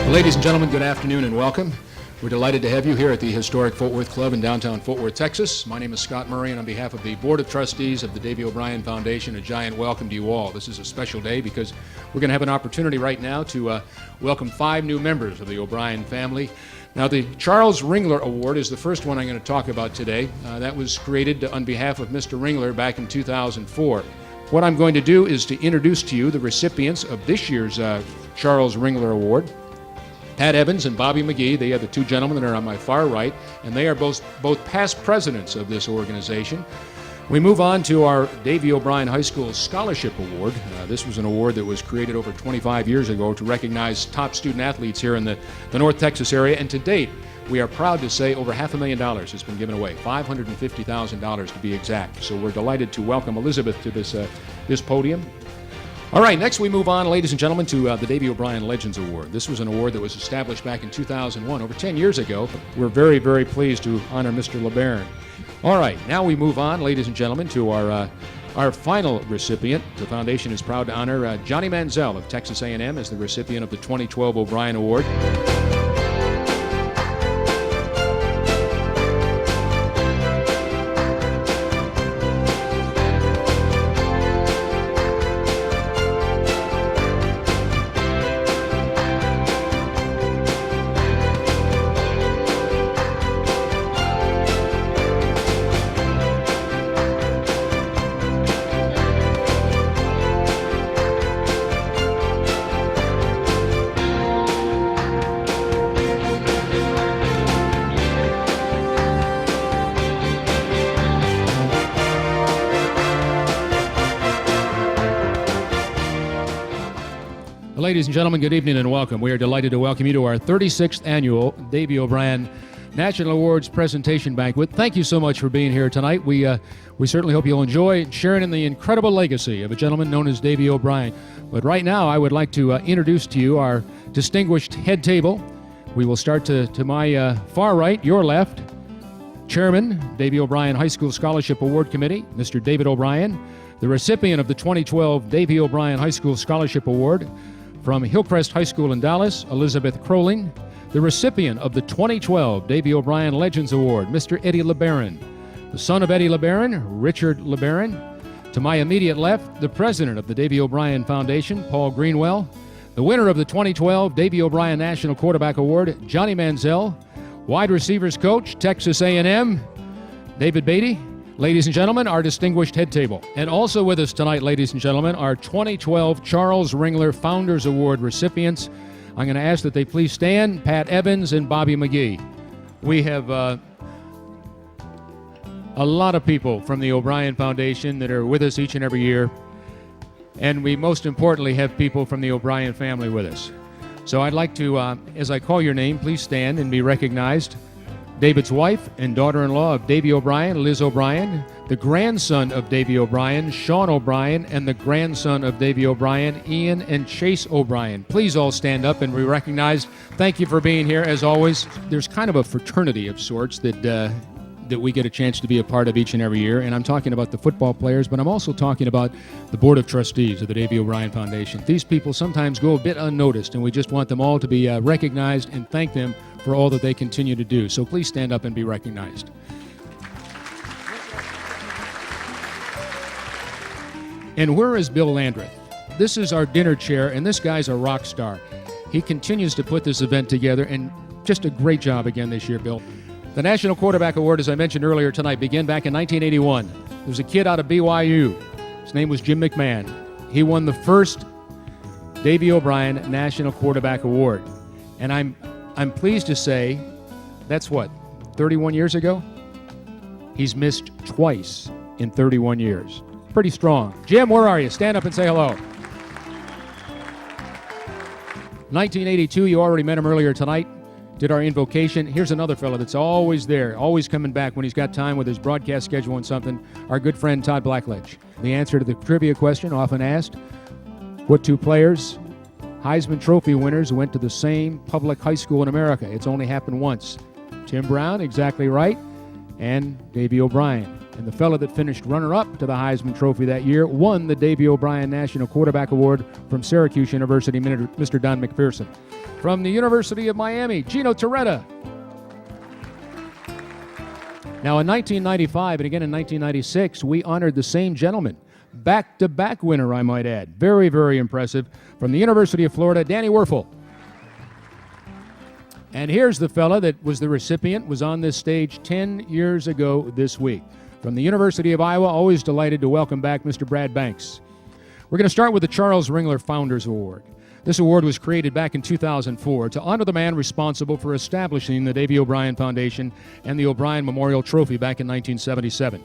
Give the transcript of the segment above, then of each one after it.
Ladies and gentlemen, good afternoon and welcome. We're delighted to have you here at the historic Fort Worth Club in downtown Fort Worth, Texas. My name is Scott Murray, and on behalf of the Board of Trustees of the Davy O'Brien Foundation, a giant welcome to you all. This is a special day because we're going to have an opportunity right now to welcome 5 new members of the O'Brien family. Now, the Charles Ringler Award is the first one I'm going to talk about today. That was created on behalf of Mr. Ringler back in 2004. What I'm going to do is to introduce to you the recipients of this year's Charles Ringler Award. Pat Evans and Bobby McGee, they are the 2 gentlemen that are on my far right, and they are both past presidents of this organization. We move on to our Davy O'Brien High School Scholarship Award. This was an award that was created over 25 years ago to recognize top student athletes here in the North Texas area, and to date, we are proud to say over $500,000 has been given away, $550,000 to be exact. So we're delighted to welcome Elizabeth to this podium. All right, next we move on, ladies and gentlemen, to the Davy O'Brien Legends Award. This was an award that was established back in 2001, over 10 years ago. We're very, very pleased to honor Mr. LeBaron. All right, now we move on, ladies and gentlemen, to our final recipient. The foundation is proud to honor Johnny Manziel of Texas A&M as the recipient of the 2012 O'Brien Award. Ladies and gentlemen, good evening and welcome. We are delighted to welcome you to our 36th annual Davy O'Brien National Awards Presentation Banquet. Thank you so much for being here tonight. We certainly hope you'll enjoy sharing in the incredible legacy of a gentleman known as Davy O'Brien. But right now, I would like to introduce to you our distinguished head table. We will start to my far right, your left, Chairman, Davy O'Brien High School Scholarship Award Committee, Mr. David O'Brien, the recipient of the 2012 Davy O'Brien High School Scholarship Award, from Hillcrest High School in Dallas, Elizabeth Croling, the recipient of the 2012 Davy O'Brien Legends Award, Mr. Eddie LeBaron, the son of Eddie LeBaron, Richard LeBaron. To my immediate left, the president of the Davy O'Brien Foundation, Paul Greenwell, the winner of the 2012 Davy O'Brien National Quarterback Award, Johnny Manziel, wide receivers coach, Texas A&M, David Beatty. Ladies and gentlemen, our distinguished head table. And also with us tonight, ladies and gentlemen, our 2012 Charles Ringler Founders Award recipients. I'm going to ask that they please stand, Pat Evans and Bobby McGee. We have a lot of people from the O'Brien Foundation that are with us each and every year. And we most importantly have people from the O'Brien family with us. So I'd like to, as I call your name, please stand and be recognized. David's wife and daughter-in-law of Davy O'Brien, Liz O'Brien, the grandson of Davy O'Brien, Sean O'Brien, and the grandson of Davy O'Brien, Ian and Chase O'Brien. Please all stand up and be recognized. Thank you for being here, as always. There's kind of a fraternity of sorts that we get a chance to be a part of each and every year, and I'm talking about the football players, but I'm also talking about the Board of Trustees of the Davy O'Brien Foundation. These people sometimes go a bit unnoticed, and we just want them all to be recognized and thank them for all that they continue to do. So please stand up and be recognized. And where is Bill Landreth? This is our dinner chair, and this guy's a rock star. He continues to put this event together, and just a great job again this year, Bill. The National Quarterback Award, as I mentioned earlier tonight, began back in 1981. There was a kid out of BYU. His name was Jim McMahon. He won the first Davy O'Brien National Quarterback Award. And I'm pleased to say, that's what, 31 years ago? He's missed twice in 31 years. Pretty strong. Jim, where are you? Stand up and say hello. 1982, you already met him earlier tonight. Did our invocation. Here's another fellow that's always there, always coming back when he's got time with his broadcast schedule and something. Our good friend Todd Blackledge. The answer to the trivia question often asked, what 2 players, Heisman Trophy winners, went to the same public high school in America? It's only happened once. Tim Brown, exactly right, and Davy O'Brien. And the fellow that finished runner-up to the Heisman Trophy that year won the Davy O'Brien National Quarterback Award from Syracuse University, Mr. Don McPherson. From the University of Miami, Gino Torretta. Now in 1995 and again in 1996, we honored the same gentleman. Back-to-back winner, I might add. Very, very impressive. From the University of Florida, Danny Werfel. And here's the fella that was the recipient, was on this stage 10 years ago this week. From the University of Iowa, always delighted to welcome back Mr. Brad Banks. We're going to start with the Charles Ringler Founders Award. This award was created back in 2004 to honor the man responsible for establishing the Davy O'Brien Foundation and the O'Brien Memorial Trophy back in 1977.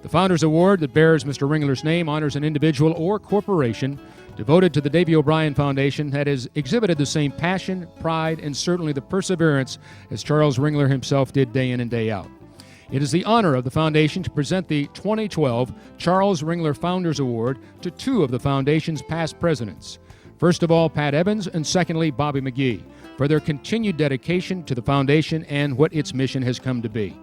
The Founders Award that bears Mr. Ringler's name honors an individual or corporation devoted to the Davy O'Brien Foundation that has exhibited the same passion, pride, and certainly the perseverance as Charles Ringler himself did day in and day out. It is the honor of the foundation to present the 2012 Charles Ringler Founders Award to two of the foundation's past presidents. First of all, Pat Evans, and secondly, Bobby McGee, for their continued dedication to the foundation and what its mission has come to be.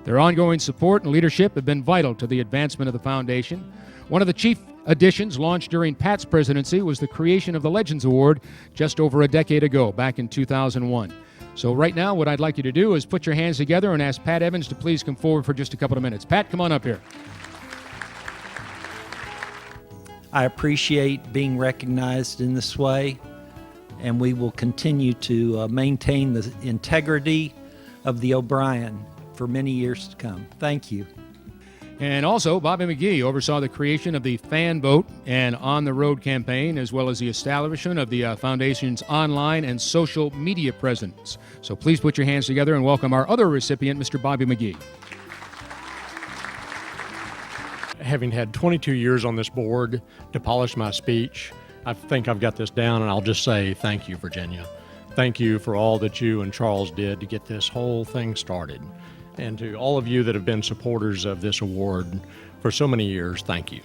Their ongoing support and leadership have been vital to the advancement of the foundation. One of the chief additions launched during Pat's presidency was the creation of the Legends Award just over a decade ago, back in 2001. So right now, what I'd like you to do is put your hands together and ask Pat Evans to please come forward for just a couple of minutes. Pat, come on up here. I appreciate being recognized in this way, and we will continue to maintain the integrity of the O'Brien for many years to come. Thank you. And also, Bobby McGee oversaw the creation of the Fan Vote and On the Road campaign, as well as the establishment of the foundation's online and social media presence. So please put your hands together and welcome our other recipient, Mr. Bobby McGee. Having had 22 years on this board to polish my speech, I think I've got this down, and I'll just say thank you, Virginia. Thank you for all that you and Charles did to get this whole thing started. And to all of you that have been supporters of this award for so many years, thank you.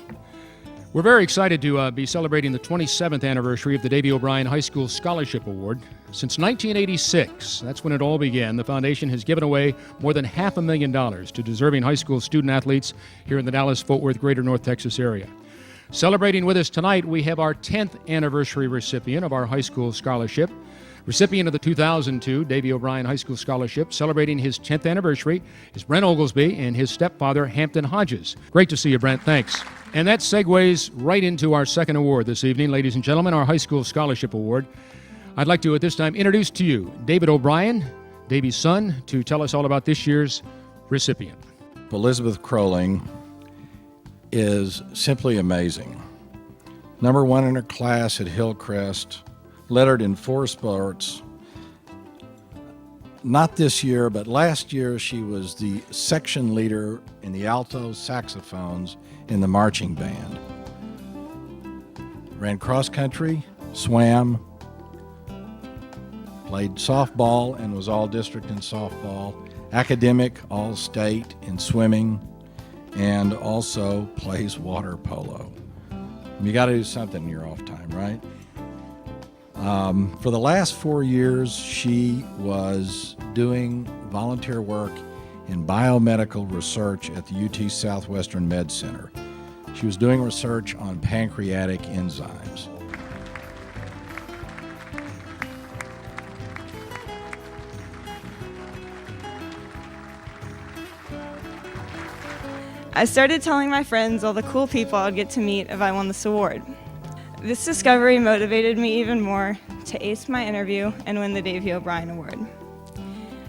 We're very excited to be celebrating the 27th anniversary of the Davy O'Brien High School Scholarship Award. Since 1986, that's when it all began, the foundation has given away more than $500,000 to deserving high school student athletes here in the Dallas-Fort Worth, Greater North Texas area. Celebrating with us tonight, we have our 10th anniversary recipient of our high school scholarship. Recipient of the 2002 Davy O'Brien High School Scholarship, celebrating his 10th anniversary, is Brent Oglesby and his stepfather, Hampton Hodges. Great to see you, Brent. Thanks. And that segues right into our second award this evening, ladies and gentlemen, our High School Scholarship Award. I'd like to, at this time, introduce to you David O'Brien, Davy's son, to tell us all about this year's recipient. Elizabeth Crowling is simply amazing. Number one in her class at Hillcrest, lettered in 4 sports. Not this year, but last year she was the section leader in the alto saxophones in the marching band. Ran cross country, swam, played softball and was all district in softball, academic, all state in swimming, and also plays water polo. You got to do something in your off time, right? For the last 4 years, she was doing volunteer work in biomedical research at the UT Southwestern Med Center. She was doing research on pancreatic enzymes. I started telling my friends all the cool people I'd get to meet if I won this award. This discovery motivated me even more to ace my interview and win the Davy O'Brien Award.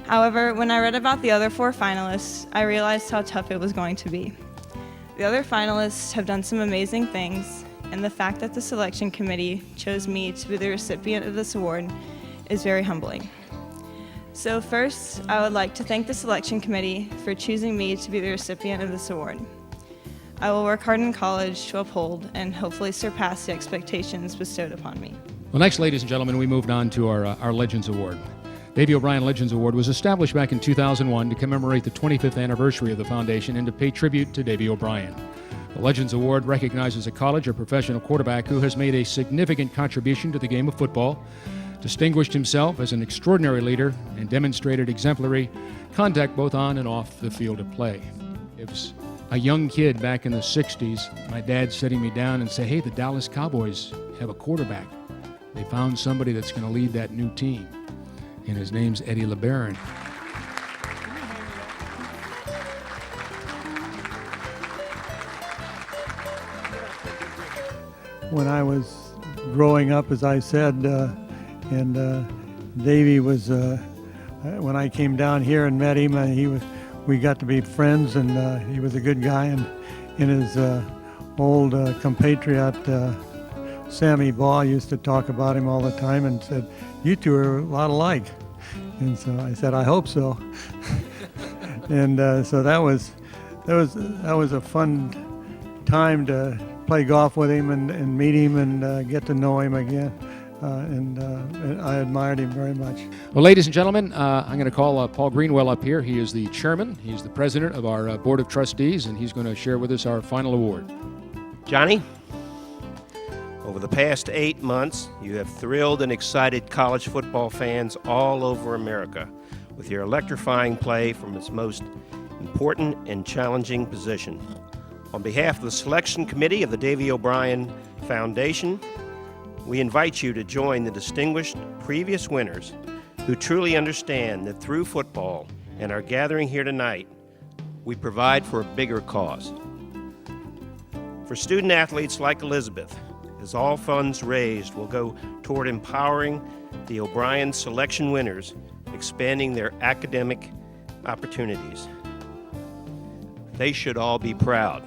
However, when I read about the other 4 finalists, I realized how tough it was going to be. The other finalists have done some amazing things, and the fact that the selection committee chose me to be the recipient of this award is very humbling. So first, I would like to thank the selection committee for choosing me to be the recipient of this award. I will work hard in college to uphold and hopefully surpass the expectations bestowed upon me. Well, next, ladies and gentlemen, we moved on to our Legends Award. Davy O'Brien Legends Award was established back in 2001 to commemorate the 25th anniversary of the foundation and to pay tribute to Davy O'Brien. The Legends Award recognizes a college or professional quarterback who has made a significant contribution to the game of football, distinguished himself as an extraordinary leader, and demonstrated exemplary conduct both on and off the field of play. It was a young kid back in the 60s, my dad sitting me down and say, hey, the Dallas Cowboys have a quarterback. They found somebody that's going to lead that new team, and his name's Eddie LeBaron. When I was growing up, as I said, and Davey was, when I came down here and met him, we got to be friends, and he was a good guy. And his old compatriot, Sammy Baugh, used to talk about him all the time and said, "You two are a lot alike." And so I said, "I hope so." And so that was a fun time to play golf with him and meet him and get to know him again. And I admired him very much. Well, ladies and gentlemen, I'm going to call Paul Greenwell up here. He is the chairman. He's the president of our Board of Trustees, and he's going to share with us our final award. Johnny, over the past 8 months, you have thrilled and excited college football fans all over America with your electrifying play from its most important and challenging position. On behalf of the selection committee of the Davy O'Brien Foundation, we invite you to join the distinguished previous winners who truly understand that through football and our gathering here tonight, we provide for a bigger cause. For student athletes like Elizabeth, as all funds raised will go toward empowering the O'Brien selection winners, expanding their academic opportunities. They should all be proud.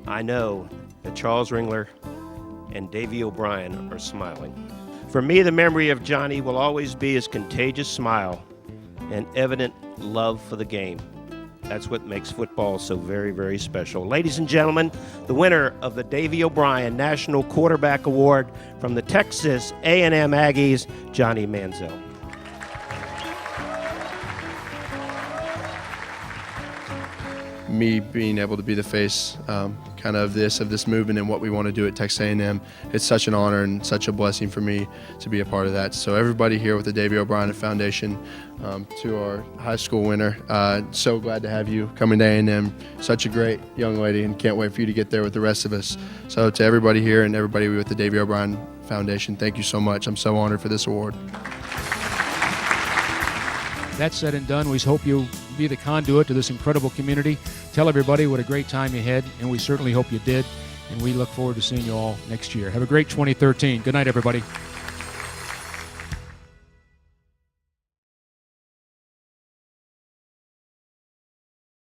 I know that Charles Ringler and Davy O'Brien are smiling. For me, the memory of Johnny will always be his contagious smile and evident love for the game. That's what makes football so very, very special. Ladies and gentlemen, the winner of the Davy O'Brien National Quarterback Award from the Texas A&M Aggies, Johnny Manziel. Me being able to be the face kind of this movement and what we want to do at Texas A&M, it's such an honor and such a blessing for me to be a part of that. So everybody here with the Davy O'Brien Foundation, to our high school winner, so glad to have you coming to A&M. Such a great young lady, and can't wait for you to get there with the rest of us. So to everybody here and everybody with the Davy O'Brien Foundation, thank you so much. I'm so honored for this award. That said and done, we hope you'll be the conduit to this incredible community. Tell everybody what a great time you had, and we certainly hope you did. And we look forward to seeing you all next year. Have a great 2013. Good night, everybody.